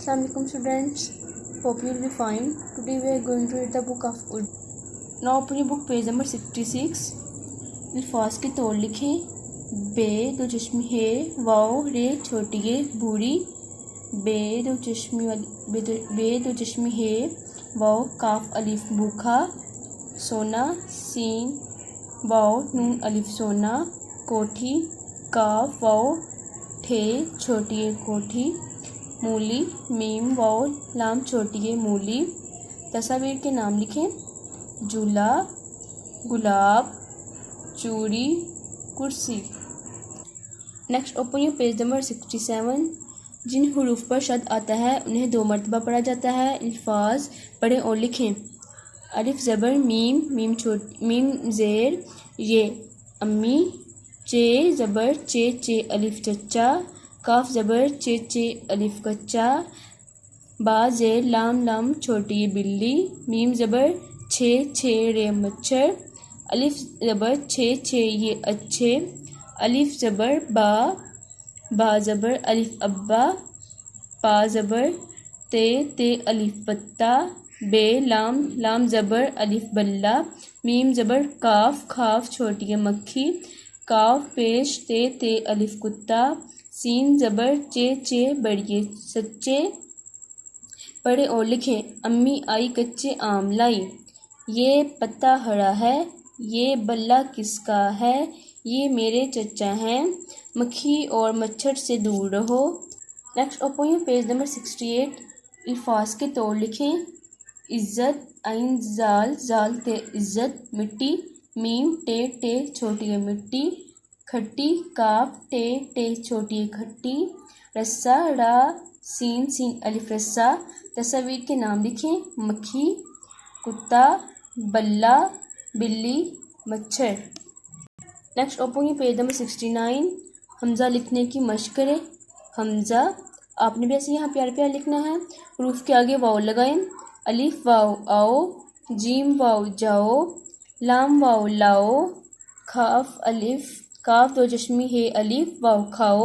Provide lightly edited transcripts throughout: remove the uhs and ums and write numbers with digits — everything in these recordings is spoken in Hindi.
Assalamu alaikum students. Hope you will be fine. Today we are going to read the book of Urdu. Now open your book page number 66. अल्फाज के तौर लिखें। बे दो चश्मी है, वाओ रे छोटी है बूढ़ी। बे दो चश्मी है, वाओ काफ अलिफ भूखा। सोना सीन वाओ नून अलिफ सोना। कोठी काफ वाओ ठे छोटी है कोठी। मूली मीम वाओ लाम छोटी है मूली। तस्वीर के नाम लिखें। झूला गुलाब चूड़ी कुर्सी। Next open your page number 67। जिन हरूफ पर शद आता है उन्हें 2 मरतबा पढ़ा जाता है। अल्फाज पढ़ें और लिखें। अलिफ ज़बर मीम ज़ेर ये अम्मी। चे ज़बर चे अलिफ चच्चा। काफ ज़बर चे अलिफ कच्चा। बा ज़ेर लाम छोटी बिल्ली। मीम ज़बर छे रे मच्छर। अलिफ ज़बर छे ये अच्छे। अलिफ ज़बर बा ज़बर अलिफ अब्बा। पा ज़बर ते अलिफ पत्ता। बे लाम ज़बर अलिफ बल्ला। मीम ज़बर काफ खाफ छोटी है मक्खी। काफ पेश ते अलिफ कुत्ता। सीन ज़बर चे बड़िए सच्चे। पढ़े और लिखें। अम्मी आई कच्चे आम लाई। ये पत्ता हरा है, ये बल्ला किसका है, ये मेरे चचा हैं। मक्खी और मच्छर से दूर रहो। Next open your page number 68। अल्फाज के तौर लिखें। इज़्ज़त आइन जाल ते इज़्ज़त। मिट्टी मीम टे छोटी है मिट्टी। खट्टी काफ टे छोटी है खट्टी। रस्सा रा सीन अलिफ रस्सा। तस्वीर के नाम लिखें। मक्खी कुत्ता बल्ला बिल्ली मच्छर। Next open your page number 69। Hamza लिखने की मशक करें। हमज़ा आपने भी ऐसे यहाँ प्यार लिखना है। हरूफ के आगे वाव लगाएं। अलिफ वाव आओ। जीम वाव जाओ। लाम वाव लाओ। काफ 2 चश्मी है अलिफ वाव खाओ।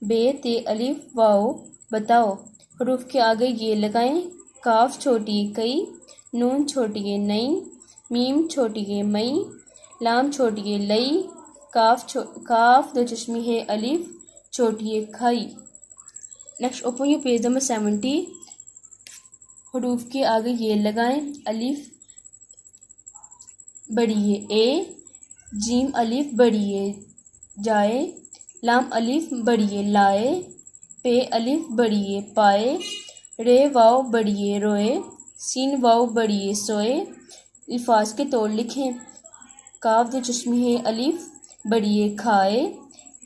बे ते अलिफ वाव बताओ। हरूफ के आगे ये लगाएं। काफ छोटी है कई। नून छोटी है नई। मीम छोटी है मई। लाम छोटी है लई। काफ 2 चश्मी है अलिफ छोटी है खाई। Next open your page number 70। हरूफ के आगे ये लगाएं। अलिफ बड़ी है ए। जीम अलिफ बड़ी है जाए। लाम अलिफ बड़ी है लाए। पे अलिफ बड़ी है पाए। रे वाव बड़ी है रोए। सीन वाव बड़ी है सोए। अल्फाज के तौर लिखें। काफ 2 चश्मी है अलिफ बड़ी है खाए।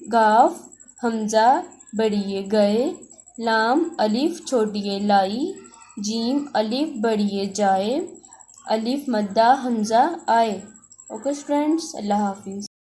गाफ हमज़ा बड़ी है गए। लाम अलिफ छोटी है लाई। जीम अलिफ बड़ी है जाए। अलिफ मद्दा हमज़ा आए। ओके स्टूडेंट्स, अल्लाह हाफिज़।